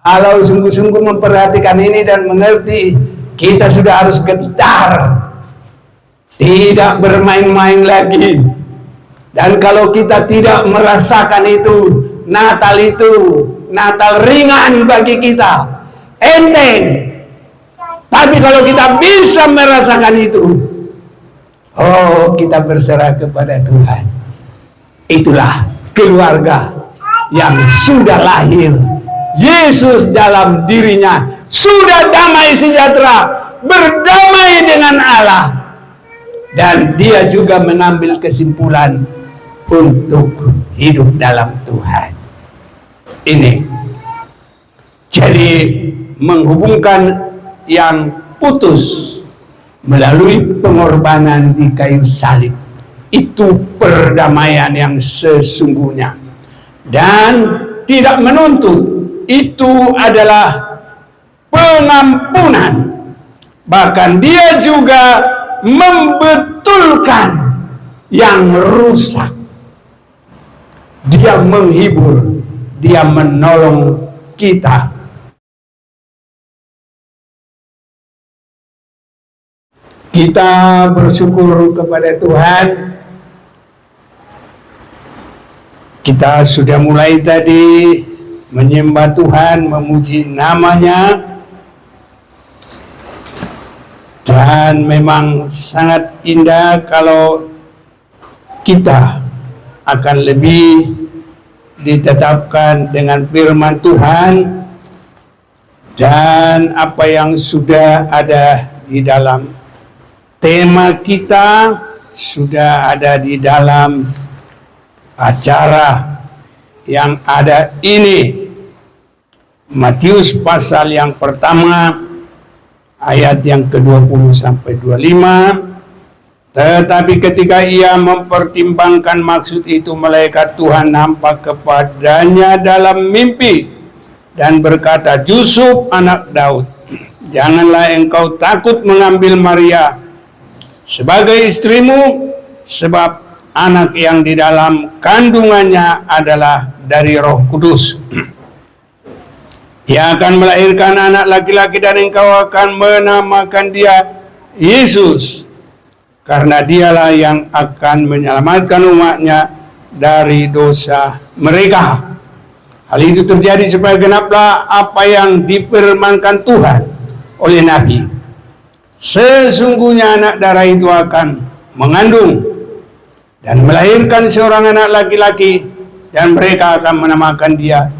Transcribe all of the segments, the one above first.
Kalau sungguh-sungguh memperhatikan ini dan mengerti, kita sudah harus gentar, tidak bermain-main lagi. Dan kalau kita tidak merasakan itu Natal ringan bagi kita, enteng. Tapi kalau kita bisa merasakan itu, oh, kita berserah kepada Tuhan. Itulah keluarga yang sudah lahir. Yesus dalam dirinya sudah damai sejahtera, berdamai dengan Allah. Dan dia juga mengambil kesimpulan untuk hidup dalam Tuhan. Ini jadi menghubungkan yang putus melalui pengorbanan di kayu salib. Itu perdamaian yang sesungguhnya. Dan tidak menuntut, itu adalah pengampunan. Bahkan dia juga membetulkan yang rusak. Dia menghibur, dia menolong kita. Kita bersyukur kepada Tuhan. Kita sudah mulai tadi menyembah Tuhan, memuji namanya. Dan memang sangat indah kalau kita akan lebih ditetapkan dengan firman Tuhan dan apa yang sudah ada di dalam tema kita, sudah ada di dalam acara yang ada ini. Matius pasal yang pertama ayat yang ke-20 sampai 25. Tetapi ketika ia mempertimbangkan maksud itu, malaikat Tuhan nampak kepadanya dalam mimpi dan berkata, Yusuf anak Daud, janganlah engkau takut mengambil Maria sebagai istrimu, sebab anak yang di dalam kandungannya adalah dari Roh Kudus. Ia akan melahirkan anak laki-laki dan engkau akan menamakan dia Yesus, karena dialah yang akan menyelamatkan umatnya dari dosa mereka. Hal itu terjadi supaya genaplah apa yang difirmankan Tuhan oleh Nabi. Sesungguhnya anak darah itu akan mengandung dan melahirkan seorang anak laki-laki, dan mereka akan menamakan dia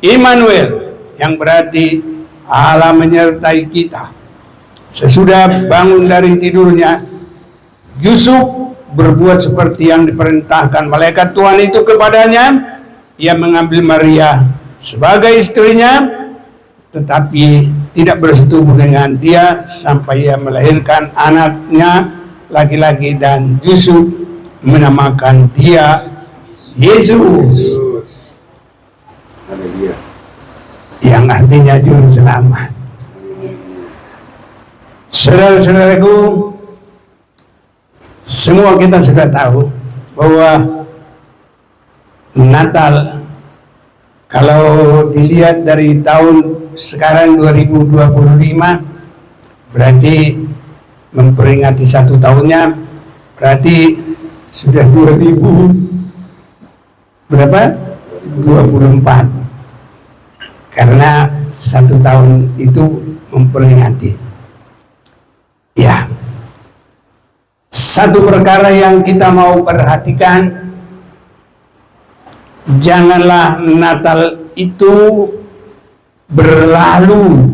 Immanuel, yang berarti Allah menyertai kita. Sesudah bangun dari tidurnya, Yusuf berbuat seperti yang diperintahkan malaikat Tuhan itu kepadanya. Ia mengambil Maria sebagai istrinya, tetapi tidak bersetubuh dengan dia sampai ia melahirkan anaknya laki-laki, dan Yusuf menamakan dia Yesus, yang artinya juru selamat. Saudara-saudaraku, semua kita sudah tahu bahwa Natal, kalau dilihat dari tahun sekarang 2025, berarti memperingati 1 tahunnya, berarti sudah 2000 berapa? 24. Karena 1 tahun itu memperingati. Ya. Satu perkara yang kita mau perhatikan, janganlah Natal itu berlalu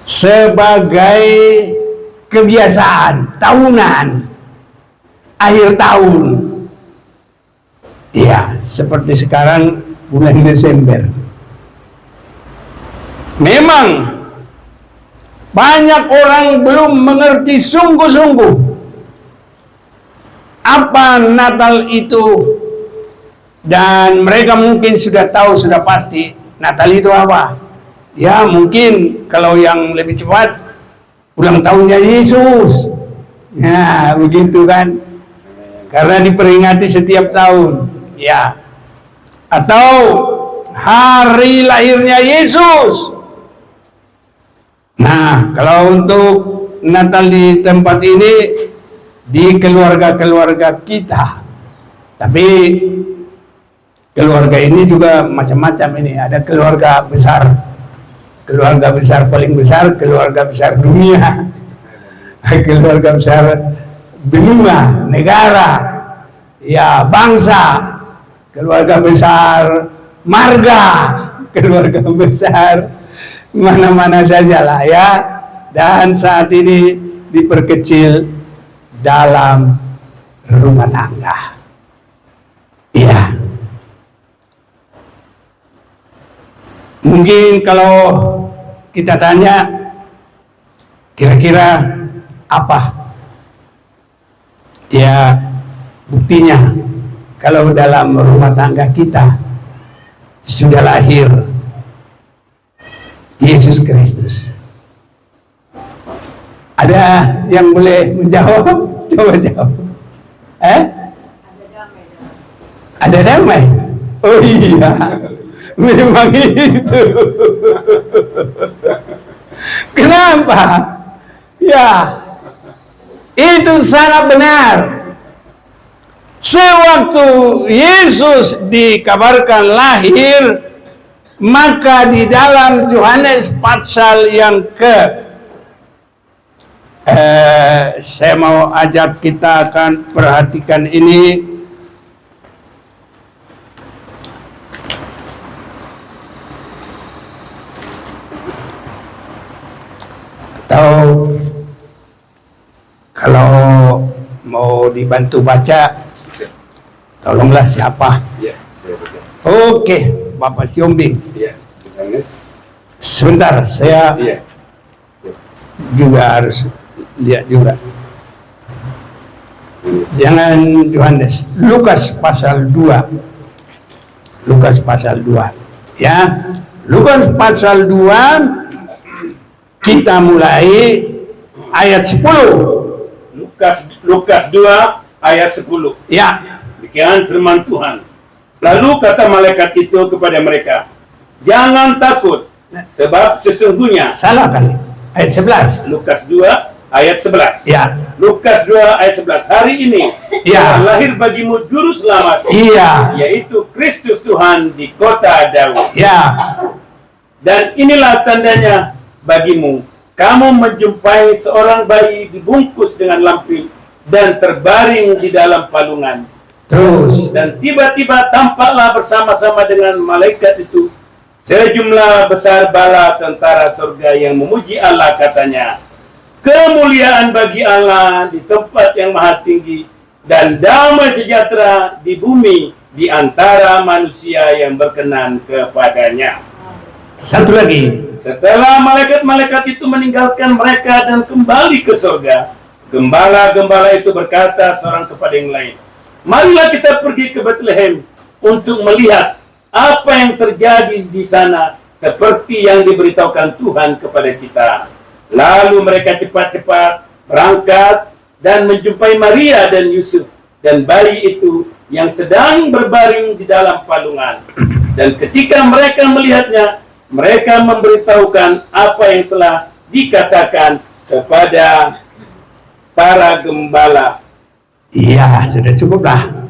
sebagai kebiasaan tahunan, akhir tahun. Ya, seperti sekarang bulan Desember. Memang banyak orang belum mengerti sungguh-sungguh apa Natal itu, dan mereka mungkin sudah tahu, sudah pasti Natal itu apa. Ya, mungkin kalau yang lebih cepat ulang tahunnya Yesus. Nah, begitu kan? Karena diperingati setiap tahun. Ya. Atau hari lahirnya Yesus. Nah, kalau untuk Natal di tempat ini, di keluarga-keluarga kita. Tapi keluarga ini juga macam-macam ini. Ada keluarga besar paling besar, keluarga besar dunia, keluarga besar benua, negara, ya bangsa, keluarga besar marga, keluarga besar mana-mana sajalah ya. Dan saat ini diperkecil dalam rumah tangga. Iya. Mungkin kalau kita tanya, kira-kira apa? Ya, buktinya kalau dalam rumah tangga kita sudah lahir Yesus Kristus. Ada yang boleh menjawab? Coba jawab. Ada damai. Oh iya, memang itu. Kenapa? Ya, itu sangat benar. Sewaktu Yesus dikabarkan lahir, maka di dalam Yohanes pasal yang saya mau ajak kita akan perhatikan ini. Atau kalau mau dibantu baca, tolonglah siapa? Oke, Bapak Siombing. Sebentar, saya juga harus lihat juga. Jangan Yohanes, Lukas pasal 2. Lukas pasal 2. Ya, Lukas pasal 2 kita mulai ayat 10. Lukas 2 ayat 10. Ya. Demikian firman Tuhan. Lalu kata malaikat itu kepada mereka, jangan takut, sebab sesungguhnya. Salah kali. Ayat 11. Lukas 2 ayat 11. Ya. Lukas 2 ayat 11. Hari ini ya, telah lahir bagimu juru selamat. Iya. Yaitu Kristus Tuhan di kota Daud. Ya. Dan inilah tandanya bagimu. Kamu menjumpai seorang bayi dibungkus dengan lampin dan terbaring di dalam palungan. Terus. Dan tiba-tiba tampaklah bersama-sama dengan malaikat itu sejumlah besar bala tentara surga yang memuji Allah, katanya, kemuliaan bagi Allah di tempat yang maha tinggi dan damai sejahtera di bumi di antara manusia yang berkenan kepadanya. Satu lagi. Setelah malaikat-malaikat itu meninggalkan mereka dan kembali ke surga, gembala-gembala itu berkata seorang kepada yang lain, marilah kita pergi ke Bethlehem untuk melihat apa yang terjadi di sana seperti yang diberitahukan Tuhan kepada kita. Lalu mereka cepat-cepat berangkat dan menjumpai Maria dan Yusuf dan bayi itu yang sedang berbaring di dalam palungan. Dan ketika mereka melihatnya, mereka memberitahukan apa yang telah dikatakan kepada para gembala. Iya, sudah cukuplah.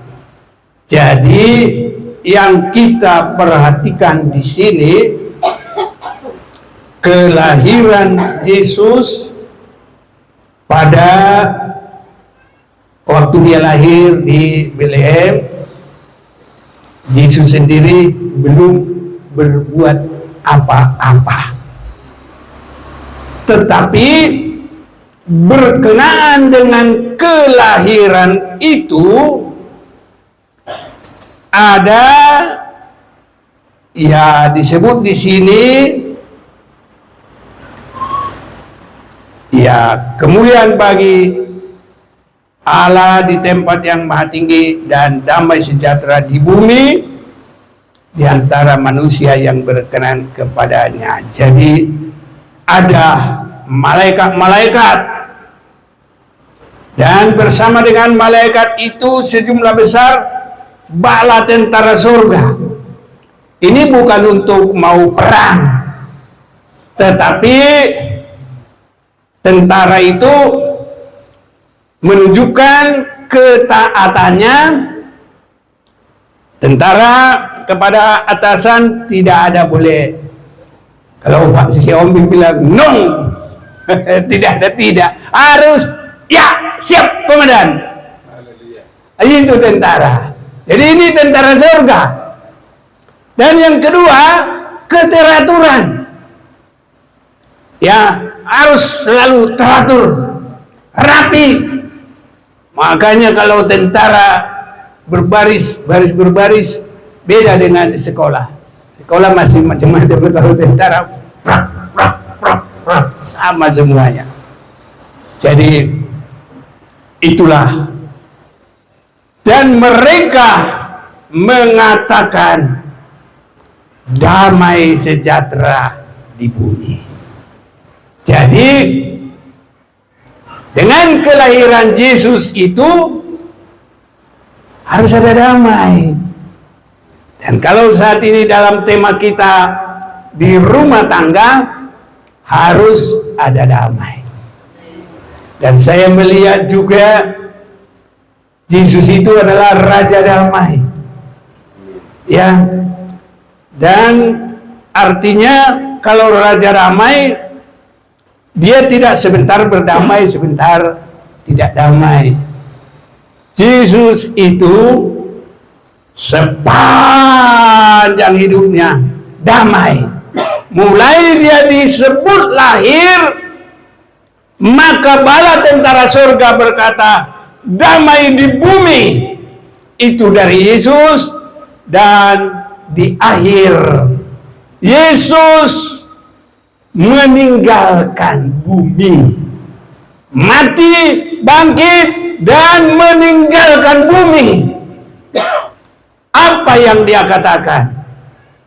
Jadi yang kita perhatikan di sini, kelahiran Yesus pada waktu dia lahir di Bethlehem, Yesus sendiri belum berbuat apa-apa, tetapi berkenaan dengan kelahiran itu ada ya disebut di sini ya kemuliaan bagi Allah di tempat yang maha tinggi dan damai sejahtera di bumi di antara manusia yang berkenan kepadanya. Jadi ada malaikat-malaikat dan bersama dengan malaikat itu sejumlah besar bala tentara surga Ini bukan untuk mau perang, tetapi tentara itu menunjukkan ketaatannya. Tentara kepada atasan tidak ada boleh. Kalau Pak Xiaomi bilang no, tidak ada tidak, harus ya siap komandan. Itu tentara. Jadi ini tentara surga. Dan yang kedua, keteraturan. Ya, harus selalu teratur, rapi. Makanya kalau tentara baris berbaris, beda dengan di sekolah. Sekolah masih macam-macam, kalau tentara sama semuanya. Jadi itulah. Dan mereka mengatakan damai sejahtera di bumi. Jadi dengan kelahiran Yesus itu harus ada damai. Dan kalau saat ini dalam tema kita di rumah tangga, harus ada damai. Dan saya melihat juga Yesus itu adalah Raja Damai. Ya. Dan artinya kalau Raja Damai, dia tidak sebentar berdamai, sebentar tidak damai. Yesus itu sepanjang hidupnya damai. Mulai dia disebut lahir, maka bala tentara surga berkata, damai di bumi. Itu dari Yesus. Dan di akhir, Yesus meninggalkan bumi, mati, bangkit, dan meninggalkan bumi. Apa yang dia katakan?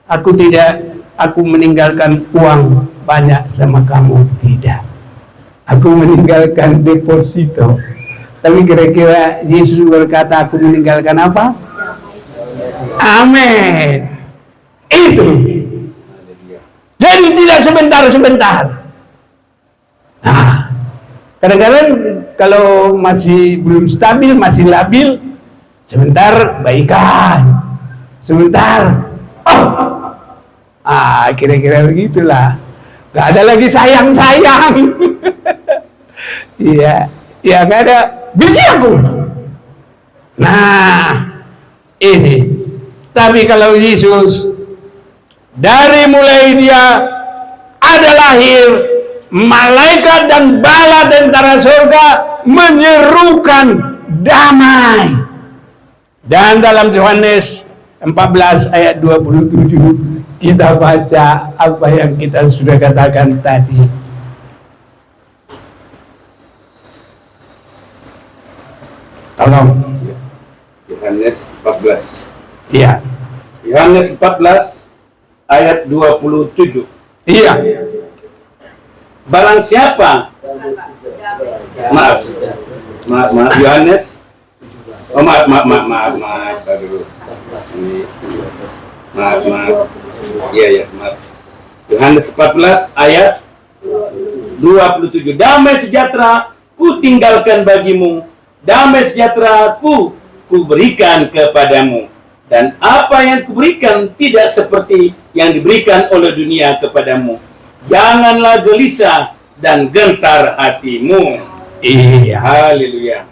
Aku meninggalkan uang banyak sama kamu. Tidak. Aku meninggalkan deposito. Tapi kira-kira Yesus berkata, aku meninggalkan apa? Amin. Itu. Jadi tidak sebentar-sebentar. Nah, kadang-kadang kalau masih belum stabil, masih labil, sebentar baikan, sebentar, kira-kira begitulah. Gak ada lagi sayang-sayang. Iya, ya gak ada. Benci aku. Nah, ini. Tapi kalau Yesus, dari mulai dia ada lahir, malaikat dan bala tentara surga menyerukan damai. Dan dalam Yohanes 14 ayat 27 kita baca apa yang kita sudah katakan tadi. Tolong. Yohanes 14. Iya. Yohanes 14 ayat 27. Iya. Barang siapa? Maaf. Yohanes. Oh, maaf. Aduh. Maaf. Iya, maaf. Yohanes 14 ayat 27. Damai sejahtera ku tinggalkan bagimu. Damai sejahtera ku berikan kepadamu. Dan apa yang kuberikan tidak seperti yang diberikan oleh dunia kepadamu. Janganlah gelisah dan gentar hatimu. Iya. Haleluya.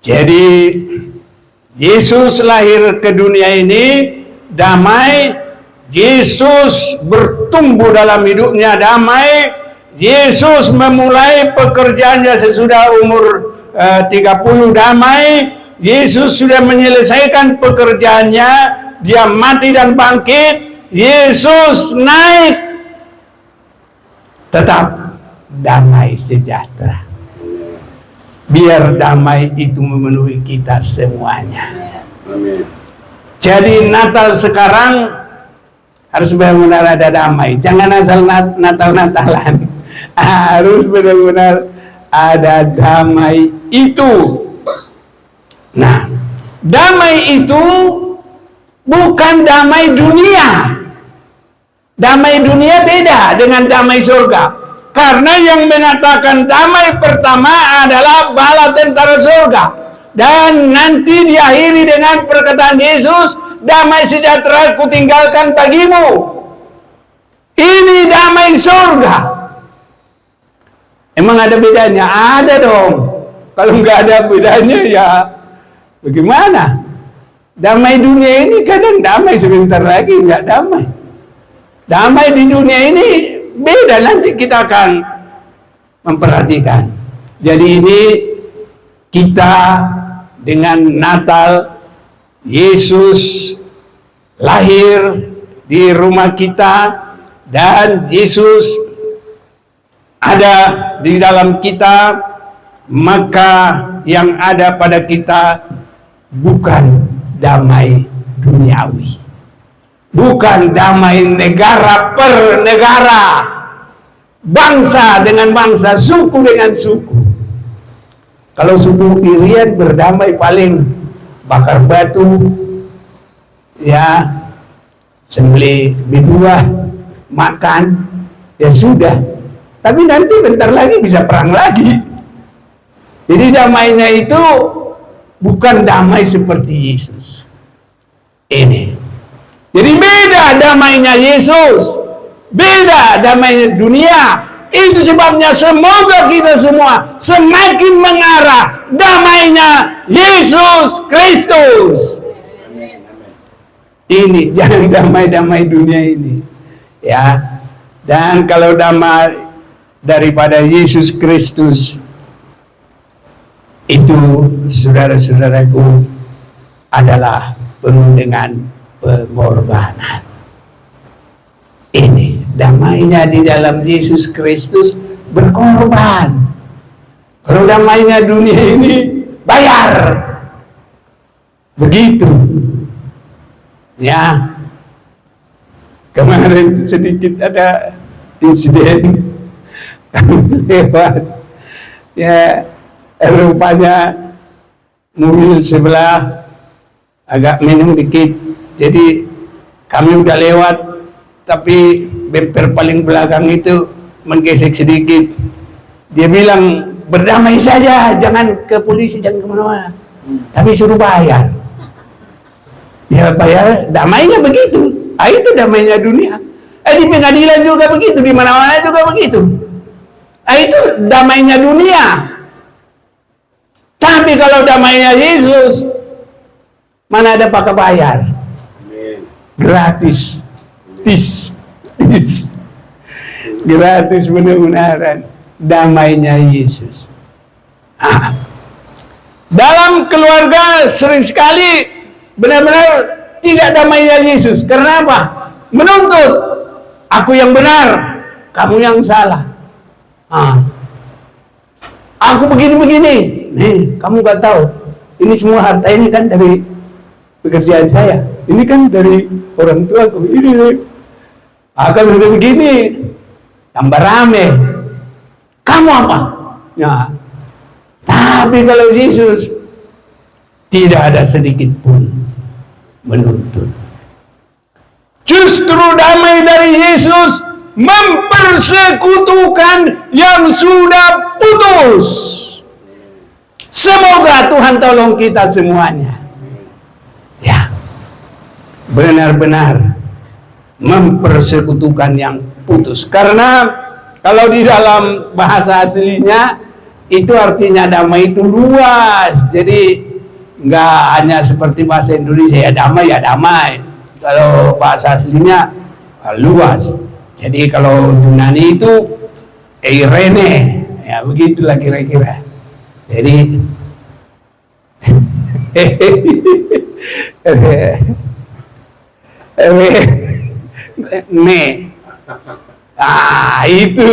Jadi Yesus lahir ke dunia ini damai. Yesus bertumbuh dalam hidupnya damai. Yesus memulai pekerjaannya sesudah umur 30 damai. Yesus sudah menyelesaikan pekerjaannya, dia mati dan bangkit, Yesus naik, tetap damai sejahtera. Biar damai itu memenuhi kita semuanya. Amin. Jadi Natal sekarang harus benar-benar ada damai. Jangan asal Natal-Natalan. Harus benar-benar ada damai itu. Nah, damai itu bukan damai dunia. Damai dunia beda dengan damai surga. Karena yang mengatakan damai pertama adalah bala tentara surga. Dan nanti diakhiri dengan perkataan Yesus, damai sejahtera kutinggalkan bagimu. Ini damai surga. Emang ada bedanya? Ada dong. Kalau nggak ada bedanya ya bagaimana? Damai dunia ini kadang damai, sebentar lagi nggak damai. Damai di dunia ini beda, nanti kita akan memperhatikan. Jadi ini kita dengan Natal, Yesus lahir di rumah kita dan Yesus ada di dalam kita, maka yang ada pada kita bukan damai duniawi, bukan damai negara per negara, bangsa dengan bangsa, suku dengan suku. Kalau suku Irian berdamai paling bakar batu, ya, sembelih berdua, makan, ya sudah. Tapi nanti bentar lagi bisa perang lagi. Jadi damainya itu bukan damai seperti Yesus. Ini. Jadi beda damainya Yesus, beda damainya dunia. Itu sebabnya semoga kita semua semakin mengarah damainya Yesus Kristus. Ini jangan damai-damai dunia ini, ya. Dan kalau damai daripada Yesus Kristus itu, saudara-saudaraku, adalah penuh dengan pengorbanan. Ini damainya di dalam Yesus Kristus berkorban. Kalau damainya dunia ini bayar. Begitu. Ya. Kemarin sedikit ada insiden lewat, ya, rupanya mobil sebelah agak minum dikit, jadi kami udah lewat, tapi bemper paling belakang itu menggesek sedikit. Dia bilang berdamai saja, jangan ke polisi, jangan kemana-mana, tapi suruh bayar. Ya bayar, damainya begitu. Itu damainya dunia. Di pengadilan juga begitu, di mana-mana juga begitu. Itu damainya dunia. Tapi kalau damainya Yesus, mana ada pakai bayar? Gratis. Tis. Gratis benar-benaran damainya Yesus. Dalam keluarga sering sekali benar-benar tidak damainya Yesus. Karena apa? Menuntut. Aku yang benar, kamu yang salah. Aku begini-begini. Nih, kamu gak tahu. Ini semua harta ini kan dari pekerjaan saya. Ini kan dari orang tua aku. Ini. Kalau udah begini, tambah rame. Kamu apa? Ya. Tapi kalau Yesus tidak ada sedikit pun menuntut. Justru damai dari Yesus mempersekutukan yang sudah putus. Semoga Tuhan tolong kita semuanya, ya, benar-benar mempersekutukan yang putus. Karena kalau di dalam bahasa aslinya itu artinya damai itu luas. Jadi nggak hanya seperti bahasa Indonesia, ya damai ya damai. Kalau bahasa aslinya luas. Jadi kalau Yunani itu eirene, ya begitulah kira-kira. Jadi itu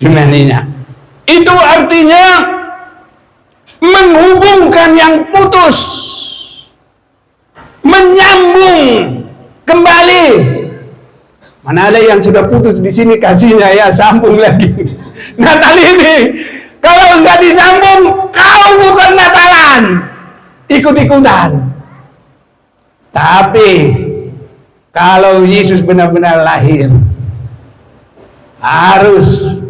Yunaninya. Itu artinya menghubungkan yang putus, menyambung kembali. Mana ada yang sudah putus di sini kasihnya ya sambung lagi. Natal ini kalau nggak disambung, kau bukan Natalan, ikut-ikutan. Tapi kalau Yesus benar-benar lahir, harus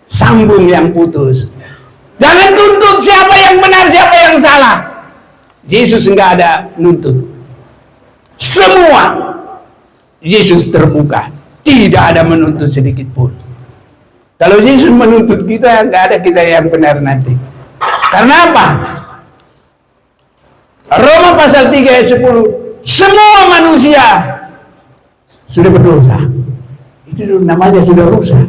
sambung yang putus. Jangan tuntut siapa yang benar, siapa yang salah. Yesus enggak ada nuntut. Semua Yesus terbuka, tidak ada menuntut sedikit pun. Kalau Yesus menuntut kita, enggak ada kita yang benar nanti. Karena apa? Roma pasal 3 ayat 10, semua manusia sudah berdosa. Itu namanya sudah rusak.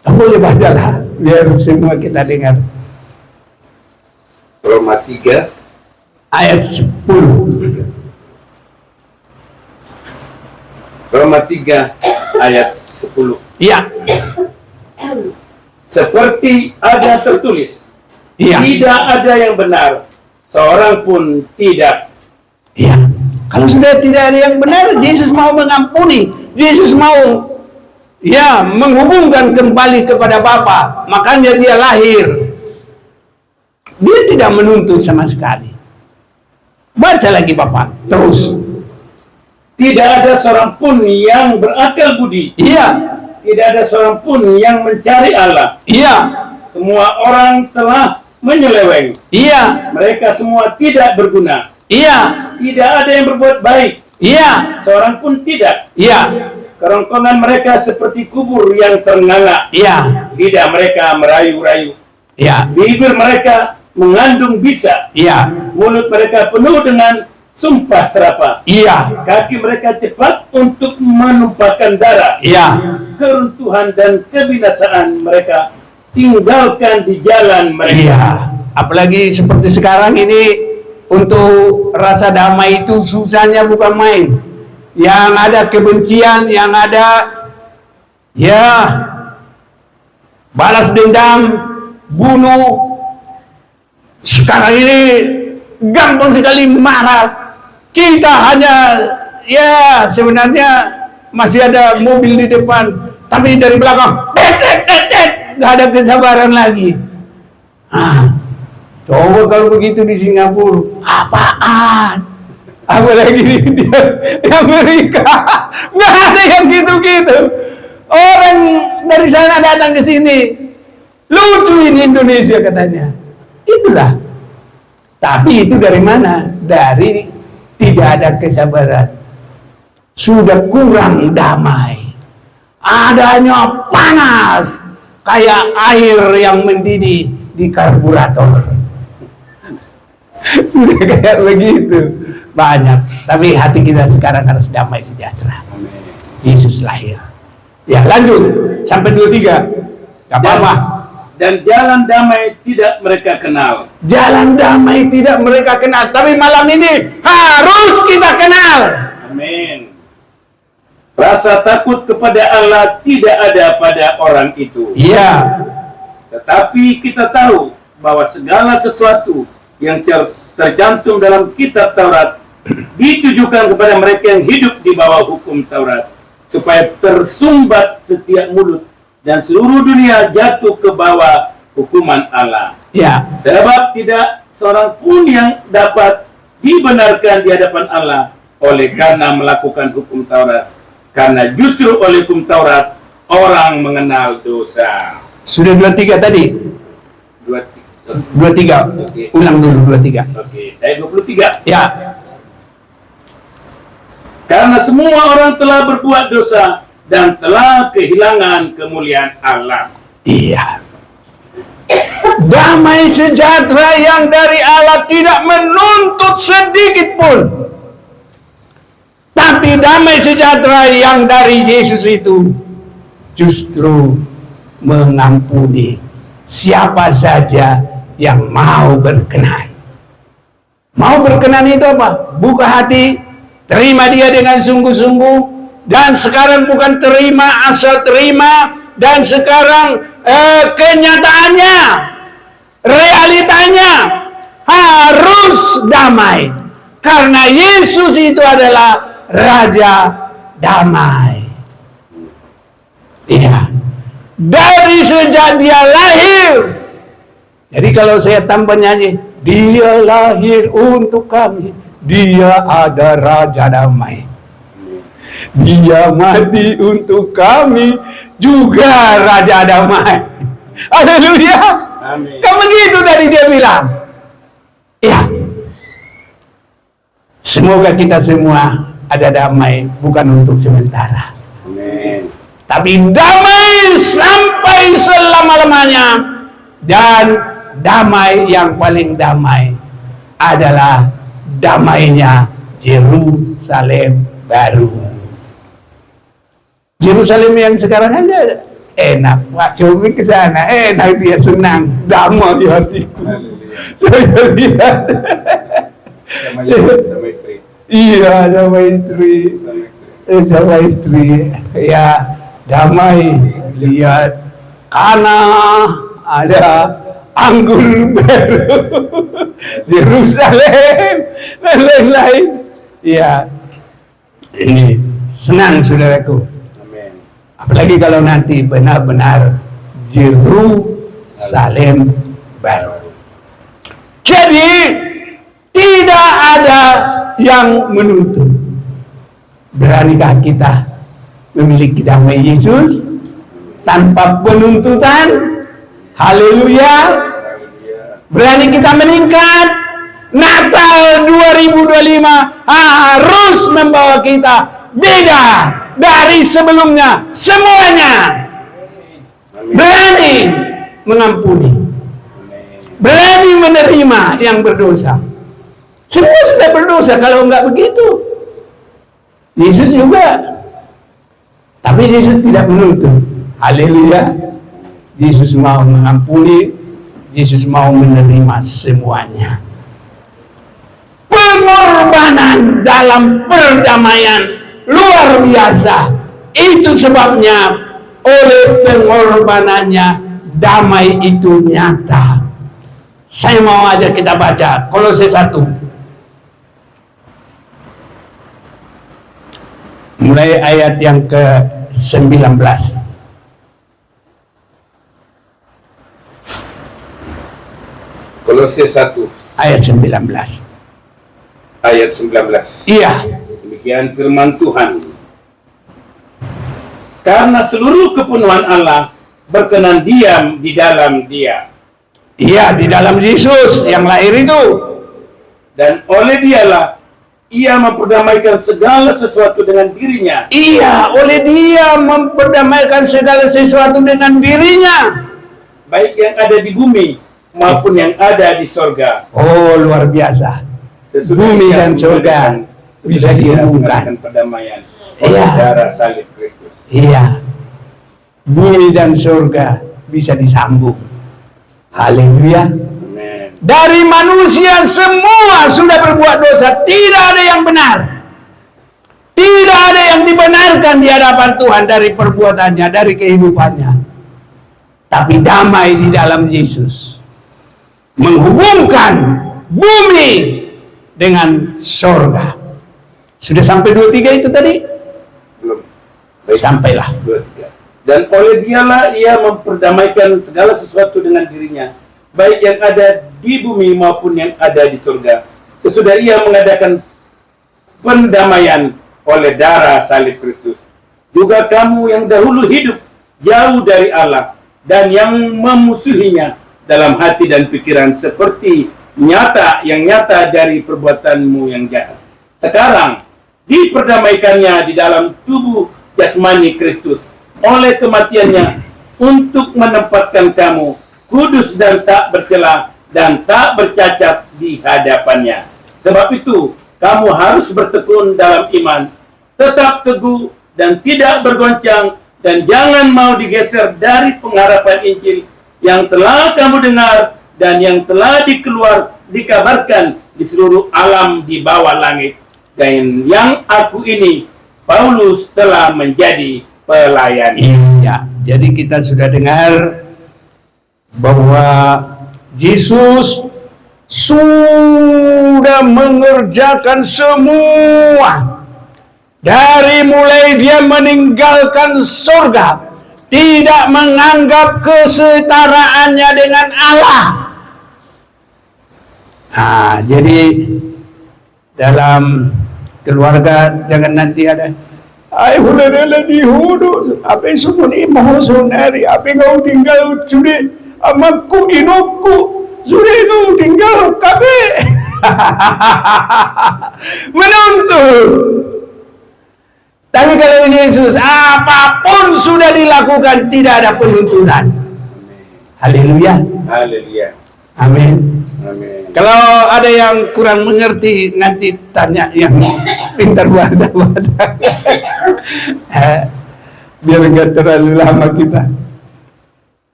Tak boleh badalah, biar semua kita dengar. Roma 3 ayat 10. Roma 3 ayat 10. Iya. Seperti ada tertulis, Iya. tidak ada yang benar, seorang pun tidak. Iya. Kalau sudah tidak ada yang benar, Yesus mau mengampuni. Yesus mau menghubungkan kembali kepada Bapa. Makanya dia lahir. Dia tidak menuntut sama sekali. Baca lagi Bapak, terus. Tidak ada seorang pun yang berakal budi. Iya. Tidak ada seorang pun yang mencari Allah. Iya. Semua orang telah menyeleweng. Iya. Mereka semua tidak berguna. Iya. Tidak ada yang berbuat baik. Iya. Seorang pun tidak. Iya. Kerongkongan mereka seperti kubur yang ternganga. Iya. Lidah mereka merayu-rayu. Iya. Bibir mereka mengandung bisa. Iya. Mulut mereka penuh dengan sumpah serapah. Iya. Kaki mereka cepat untuk menumpahkan darah. Iya. Keruntuhan dan kebinasaan mereka tinggalkan di jalan mereka. Iya. Apalagi seperti sekarang ini, untuk rasa damai itu susahnya bukan main. Yang ada kebencian, yang ada balas dendam, bunuh. Sekarang ini gampang sekali marah. Kita hanya sebenarnya masih ada mobil di depan, tapi dari belakang nggak ada kesabaran lagi. Coba kalau begitu di Singapura, apaan? Apalagi di Amerika, nggak ada yang gitu-gitu. Orang dari sana datang ke sini, lucu ini Indonesia katanya. Itulah. Tapi itu dari mana? Dari tidak ada kesabaran. Sudah kurang damai. Adanya panas, kayak air yang mendidih di karburator. Sudah kayak begitu. Banyak. Tapi hati kita sekarang harus damai sejahtera. Yesus lahir. Ya lanjut. Sampai 23. Gak apa-apa. Dan jalan damai tidak mereka kenal. Jalan damai tidak mereka kenal. Tapi malam ini harus kita kenal. Amin. Rasa takut kepada Allah tidak ada pada orang itu. Iya. Tetapi kita tahu bahwa segala sesuatu yang tercantum dalam kitab Taurat ditujukan kepada mereka yang hidup di bawah hukum Taurat, supaya tersumbat setiap mulut dan seluruh dunia jatuh ke bawah hukuman Allah. Ya. Sebab tidak seorang pun yang dapat dibenarkan di hadapan Allah oleh karena melakukan hukum Taurat. Karena justru oleh hukum Taurat orang mengenal dosa. Sudah 23 tadi. 23. Oke. Ulang dulu 23. Oke, ayat 23. Ya. Karena semua orang telah berbuat dosa dan telah kehilangan kemuliaan Allah. Iya. Damai sejahtera yang dari Allah tidak menuntut sedikit pun. Tapi damai sejahtera yang dari Yesus itu justru mengampuni siapa saja yang mau berkenan. Mau berkenan itu apa? Buka hati, terima dia dengan sungguh-sungguh. Dan sekarang bukan terima asal terima, dan sekarang kenyataannya, realitanya harus damai. Karena Yesus itu adalah Raja damai. Iya. Dari sejak dia lahir. Jadi kalau saya tambah nyanyi, dia lahir untuk kami, Dia ada Raja Damai. Dia mati untuk kami, juga Raja Damai. Haleluya. Amin. Kan begitu tadi dia bilang. Ya. Semoga kita semua ada damai, bukan untuk sementara. Amin. Tapi damai sampai selama-lamanya. Dan damai yang paling damai adalah damainya Yerusalem baru. Yerusalem yang sekarang aja enak, Pak Cobi ke sana, enak, dia senang, damai hatiku. Saya lihat. Sama istri. Iya, sama istri. Sama istri. Ya, damai. Lihat kana ada anggur baru. Yerusalem dan lain-lain. Ya, ini senang saudaraku. Amin. Apalagi kalau nanti benar-benar Yerusalem baru. Jadi tidak ada yang menuntut. Beranikah kita memiliki damai Yesus tanpa penuntutan? Haleluya. Berani kita meningkat. Natal 2025 harus membawa kita beda dari sebelumnya. Semuanya berani mengampuni, berani menerima yang berdosa. Semua sudah berdosa kalau enggak begitu. Yesus juga. Tapi Yesus tidak menuntut. Haleluya. Yesus mau mengampuni, Yesus mau menerima semuanya. Pengorbanan dalam perdamaian luar biasa. Itu sebabnya oleh pengorbanannya damai itu nyata. Saya mau aja kita baca Kolose 1. Mulai ayat yang ke-19. Kolose 1 Ayat 19. ayat 19. Iya. Demikian firman Tuhan. Karena seluruh kepenuhan Allah berkenan diam di dalam Dia. Iya, di dalam Yesus yang lahir itu. Dan oleh Dialah Ia memperdamaikan segala sesuatu dengan dirinya. Iya, oleh Dia memperdamaikan segala sesuatu dengan dirinya. Baik yang ada di bumi maupun yang ada di sorga. Oh, luar biasa. Bumi dan surga bisa dihubungkan. Perdamaian Iya. oleh darah salib Kristus. Iya. Bumi dan surga bisa disambung. Haleluya. Amin. Dari manusia semua sudah berbuat dosa. Tidak ada yang benar. Tidak ada yang dibenarkan di hadapan Tuhan dari perbuatannya, dari kehidupannya. Tapi damai di dalam Yesus menghubungkan bumi dengan sorga. Sudah sampai 23 itu tadi? Belum. Sampailah. 23. Dan oleh Dialah Ia memperdamaikan segala sesuatu dengan dirinya, baik yang ada di bumi maupun yang ada di surga. Sesudah Ia mengadakan pendamaian oleh darah salib Kristus. Juga kamu yang dahulu hidup jauh dari Allah dan yang memusuhinya dalam hati dan pikiran seperti yang nyata dari perbuatanmu yang jahat. Sekarang diperdamaikannya di dalam tubuh jasmani Kristus oleh kematiannya untuk menempatkan kamu kudus dan tak bercela dan tak bercacat di hadapannya. Sebab itu kamu harus bertekun dalam iman, tetap teguh dan tidak bergoncang, dan jangan mau digeser dari pengharapan Injil yang telah kamu dengar dan yang telah dikabarkan di seluruh alam di bawah langit, dan yang aku ini Paulus telah menjadi pelayan. Iya, jadi kita sudah dengar bahwa Yesus sudah mengerjakan semua. Dari mulai dia meninggalkan surga, tidak menganggap kesetaraannya dengan Allah. Nah, jadi dalam keluarga jangan nanti ada ay hulala di hudu apa semua ni mahosonari apa kau tinggal sudah amaku inokku sudah kau tinggal kabe menuntut. Tapi kalau Yesus apapun sudah dilakukan tidak ada penuntutan. Haleluya. Haleluya. Amin. Amin. Kalau ada yang kurang mengerti nanti tanya yang pintar bahasa. Biar enggak terlalu lama kita.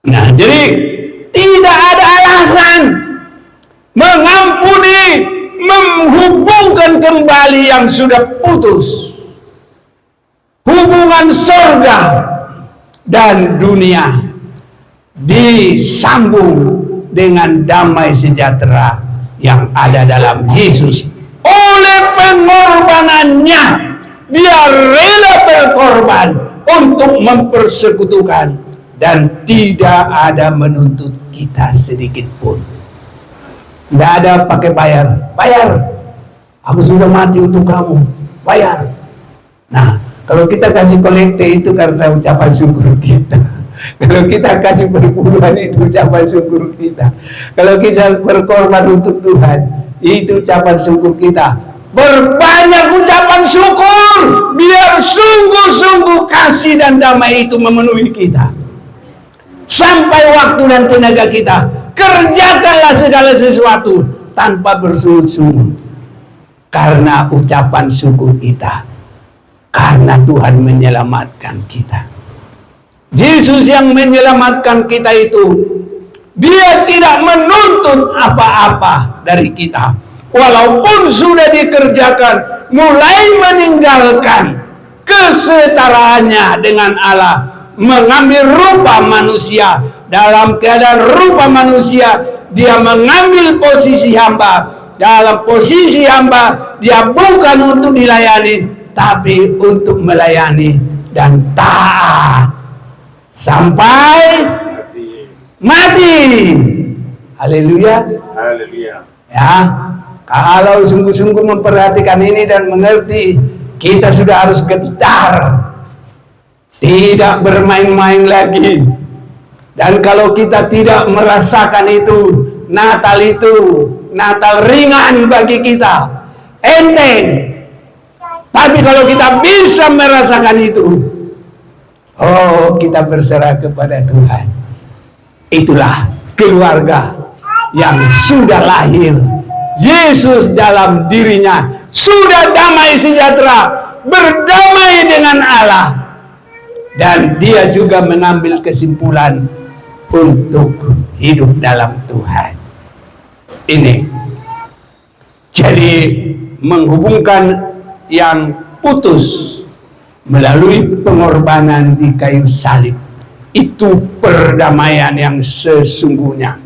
Nah, jadi tidak ada alasan mengampuni, menghubungkan kembali yang sudah putus. Hubungan surga dan dunia disambung dengan damai sejahtera yang ada dalam Yesus. Oleh pengorbanannya, dia rela berkorban untuk mempersekutukan dan tidak ada menuntut kita sedikit pun. Tidak ada pakai bayar. Bayar. Aku sudah mati untuk kamu. Bayar. Nah, kalau kita kasih kolekte itu karena ucapan syukur kita. Kalau kita kasih perpuluhan itu ucapan syukur kita. Kalau kita berkorban untuk Tuhan, itu ucapan syukur kita. Berbanyak ucapan syukur, biar sungguh-sungguh kasih dan damai itu memenuhi kita. Sampai waktu dan tenaga kita, kerjakanlah segala sesuatu tanpa bersungut-sungut. Karena ucapan syukur kita. Karena Tuhan menyelamatkan kita. Yesus yang menyelamatkan kita itu, dia tidak menuntut apa-apa dari kita. Walaupun sudah dikerjakan, mulai meninggalkan kesetaraannya dengan Allah, mengambil rupa manusia. Dalam keadaan rupa manusia, dia mengambil posisi hamba. Dalam posisi hamba, dia bukan untuk dilayani, tapi untuk melayani dan taat sampai mati. Haleluya. Haleluya. Ya, kalau sungguh-sungguh memperhatikan ini dan mengerti, kita sudah harus gentar, tidak bermain-main lagi. Dan kalau kita tidak merasakan itu Natal ringan bagi kita, enteng. Tapi kalau kita bisa merasakan itu, oh, kita berserah kepada Tuhan. Itulah keluarga yang sudah lahir. Yesus dalam dirinya sudah damai sejahtera, berdamai dengan Allah. Dan dia juga mengambil kesimpulan untuk hidup dalam Tuhan. Ini. Jadi menghubungkan yang putus melalui pengorbanan di kayu salib, itu perdamaian yang sesungguhnya.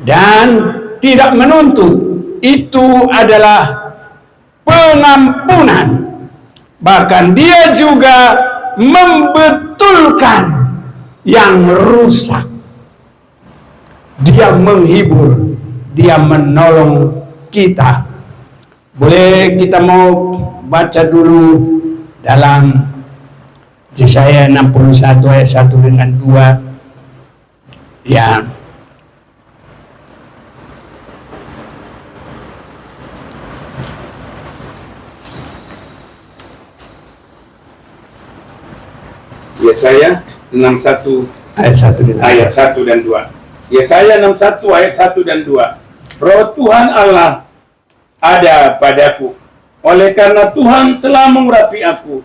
Dan tidak menuntut, itu adalah pengampunan. Bahkan dia juga membetulkan yang rusak. Dia menghibur, dia menolong kita. Boleh kita mau baca dulu dalam Yesaya 61 ayat 1 dengan 2. Ya. Yesaya 61 ayat 1 dan 2. Yesaya 61 ayat 1 dan 2. Roh Tuhan Allah ada padaku, oleh karena Tuhan telah mengurapi aku.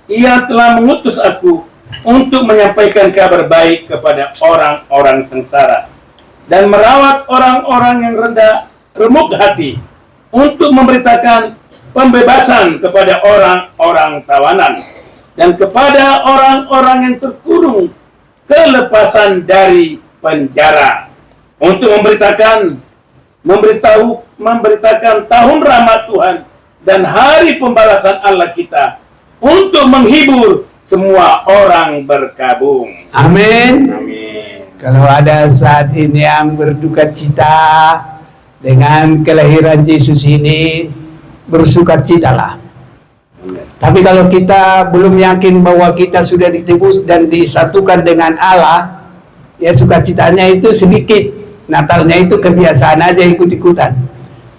Ia telah mengutus aku untuk menyampaikan kabar baik kepada orang-orang sengsara dan merawat orang-orang yang remuk hati, untuk memberitakan pembebasan kepada orang-orang tawanan dan kepada orang-orang yang terkurung kelepasan dari penjara, untuk memberitakan tahun rahmat Tuhan dan hari pembalasan Allah kita, untuk menghibur semua orang berkabung. Amin. Amin. Kalau ada saat ini yang berduka cita dengan kelahiran Yesus ini, bersukacitalah. Tapi kalau kita belum yakin bahwa kita sudah ditebus dan disatukan dengan Allah, ya sukacitanya itu sedikit. Natalnya itu kebiasaan aja, ikut-ikutan.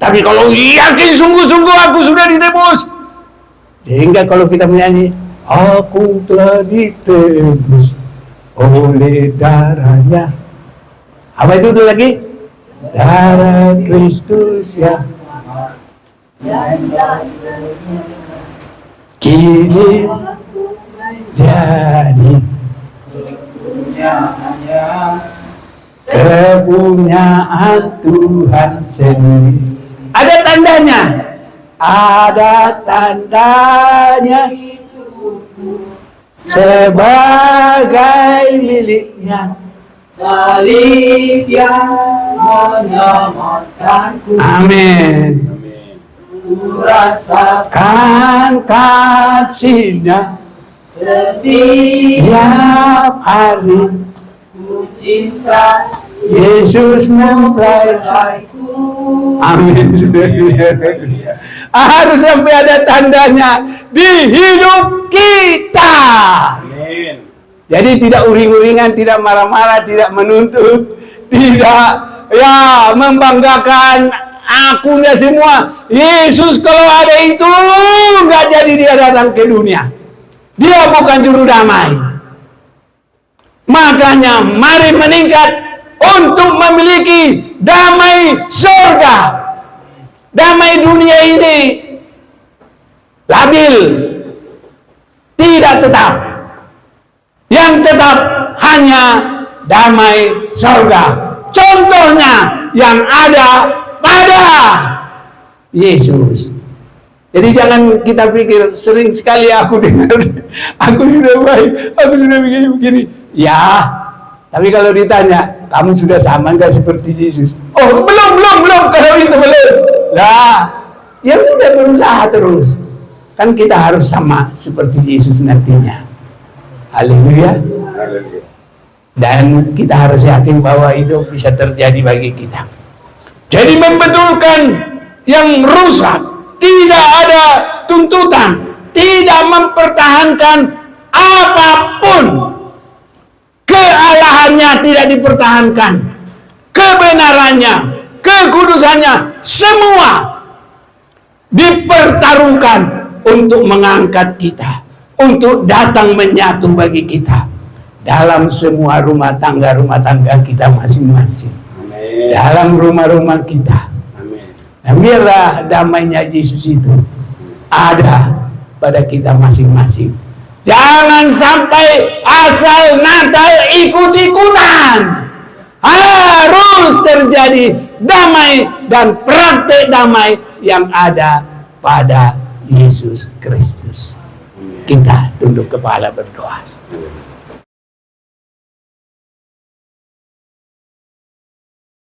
Tapi kalau yakin sungguh-sungguh aku sudah ditebus, sehingga kalau kita menyanyi, aku telah ditebus oleh darahnya. Apa itu tuh lagi? Darah Kristus ya. Kini jadi kepunyaan Tuhan sendiri. Ada tandanya. Ada tandanya sebagai miliknya. Salib yang menyelamatkanku. Amin. Rasakan kasihnya setiap hari. Ku cinta Yesus mempelajariku. Amin. Harus sampai ada tandanya di hidup kita. Amin. Jadi tidak uring-uringan, tidak marah-marah, tidak menuntut, tidak ya membanggakan akunya semua. Yesus kalau ada itu nggak jadi dia datang ke dunia. Dia bukan juru damai. Makanya mari meningkat untuk memiliki damai surga. Damai dunia ini labil, tidak tetap. Yang tetap hanya damai surga. Contohnya yang ada pada Yesus. Jadi jangan kita pikir, sering sekali aku dengar, aku sudah baik, aku sudah begini-begini. Ya, tapi kalau ditanya, kamu sudah sama nggak seperti Yesus? Oh, belum, kalau itu belum. Lah, ya udah berusaha terus. Kan kita harus sama seperti Yesus nantinya. Haleluya. Dan kita harus yakin bahwa itu bisa terjadi bagi kita. Jadi membetulkan yang rusak, tidak ada tuntutan, tidak mempertahankan apapun. Kealahannya tidak dipertahankan, kebenarannya, kekudusannya, semua dipertaruhkan untuk mengangkat kita, untuk datang menyatu bagi kita dalam semua rumah tangga kita masing-masing. Amin. Dalam rumah-rumah kita. Amin. Dan biarlah damainya Yesus itu ada pada kita masing-masing. Jangan sampai asal Natal ikut-ikutan. Harus terjadi damai dan praktek damai yang ada pada Yesus Kristus. Kita tunduk kepala berdoa.